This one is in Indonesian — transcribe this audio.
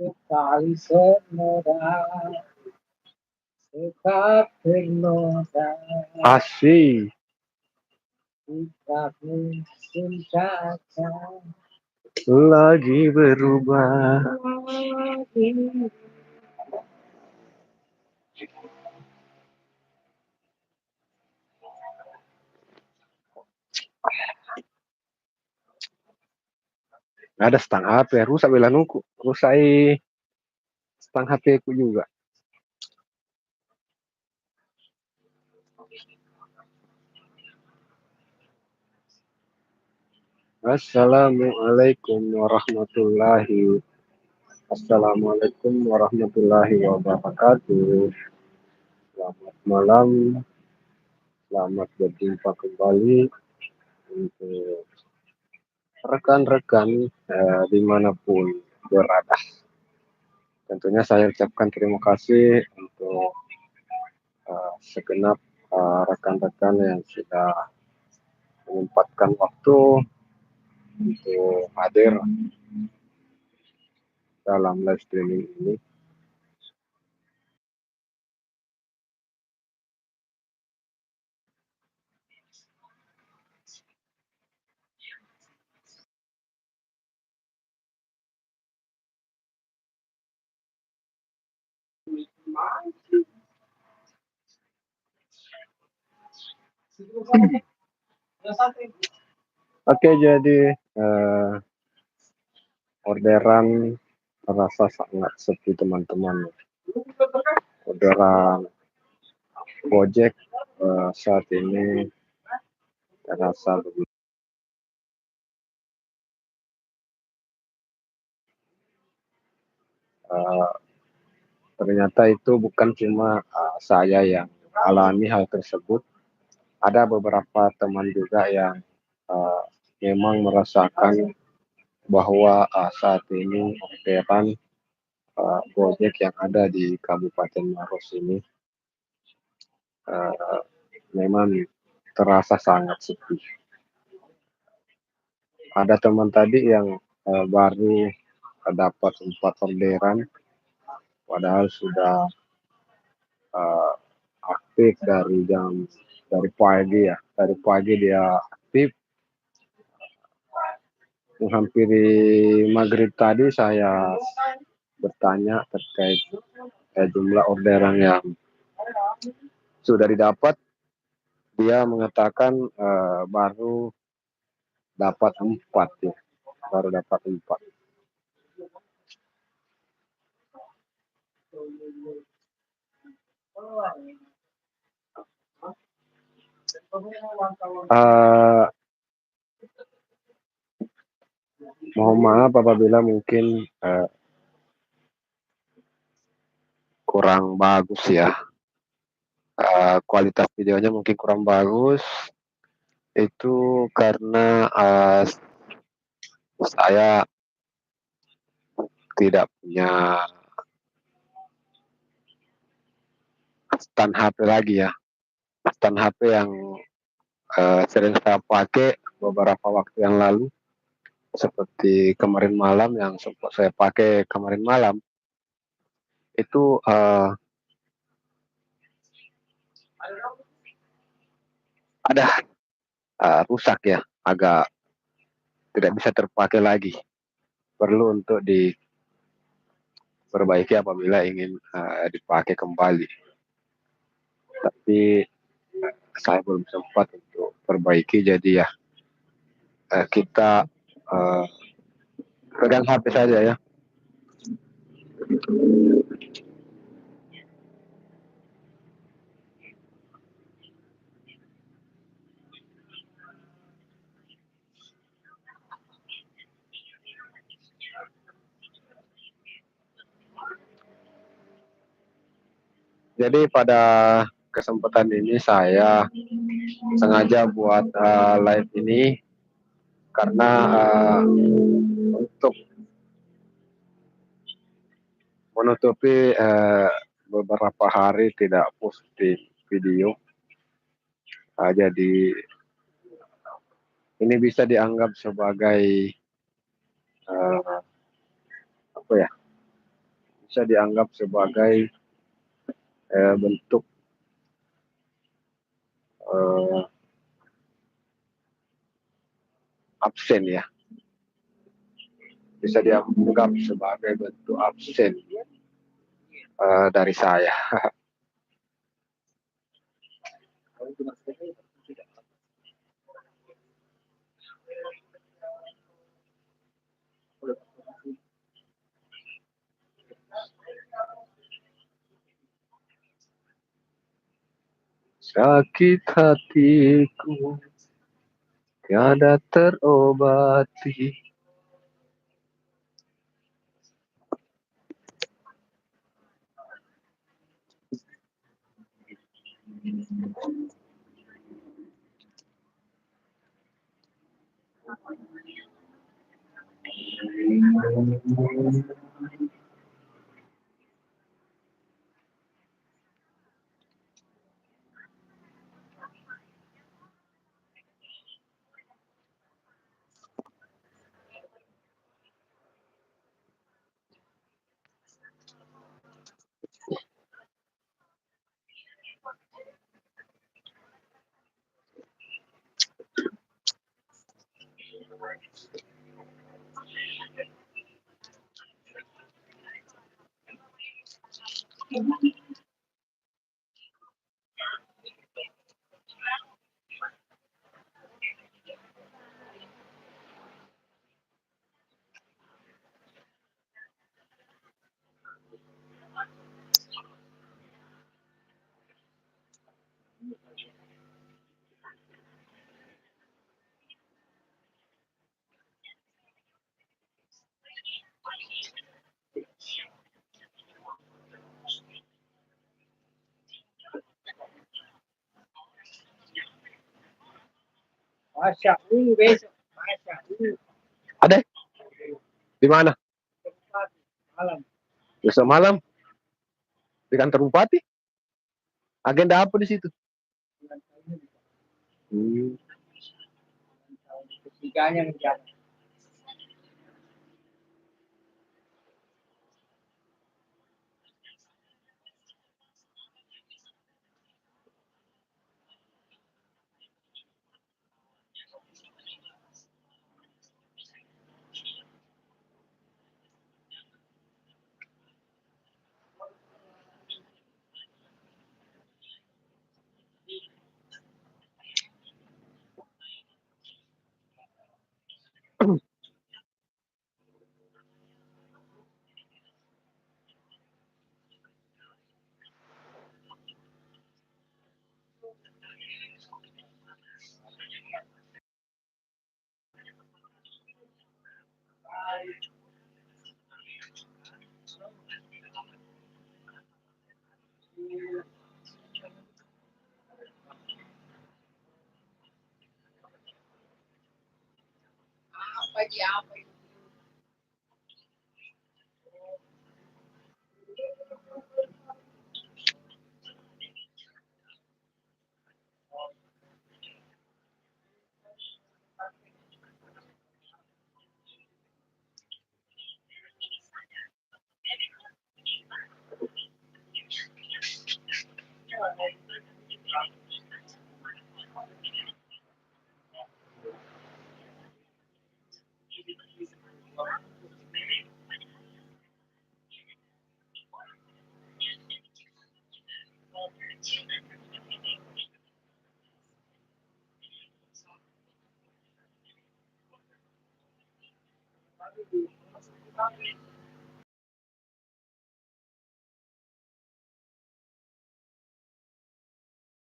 sekali semurah tetap ternoda Asik. jika musim kaca Lagi berubah. Ada stang HP rusak belanuku. Rusak stang HP ku juga. Assalamualaikum warahmatullahi wabarakatuh. Selamat malam, selamat berjumpa kembali untuk rekan-rekan dimanapun berada. Tentunya saya ucapkan terima kasih untuk segenap rekan-rekan yang sudah menyempatkan waktu untuk hadir dalam live streaming ini. Oke, jadi orderan terasa sangat sepi teman-teman. Orderan Gojek saat ini terasa begitu. Uh, Ternyata itu bukan cuma saya yang alami hal tersebut. Ada beberapa teman juga yang uh, memang merasakan bahwa saat ini orderan Gojek yang ada di Kabupaten Maros ini uh, memang terasa sangat sepi. Ada teman tadi yang baru dapat 4 orderan, padahal sudah uh, aktif dari pagi ya. Dari pagi dia aktif. Menghampiri maghrib tadi saya bertanya terkait jumlah orderan yang sudah didapat. Dia mengatakan baru dapat 4 ya, baru dapat 4. Uh, Mohon maaf apabila mungkin kurang bagus ya. Kualitas videonya mungkin kurang bagus. Itu karena saya tidak punya stand HP lagi ya. Stand HP yang sering saya pakai beberapa waktu yang lalu, seperti kemarin malam yang sempat saya pakai kemarin malam itu ada rusak ya, agak tidak bisa terpakai lagi, perlu untuk diperbaiki apabila ingin dipakai kembali. Tapi saya belum sempat untuk perbaiki, jadi ya kita pegang HP saja ya. Jadi pada kesempatan ini saya sengaja buat live ini karena untuk menutupi beberapa hari tidak post di video. Jadi ini bisa dianggap sebagai apa ya? bisa dianggap sebagai bentuk eh, absen ya, bisa dianggap sebagai bentuk absen dari saya. Sakit hatiku tiada terobati. Masya Allah besok. Masya Allah. Ada di mana? Malam. Besok malam di kantor bupati. Agenda apa di situ? Hmm. Ketiganya menjaga.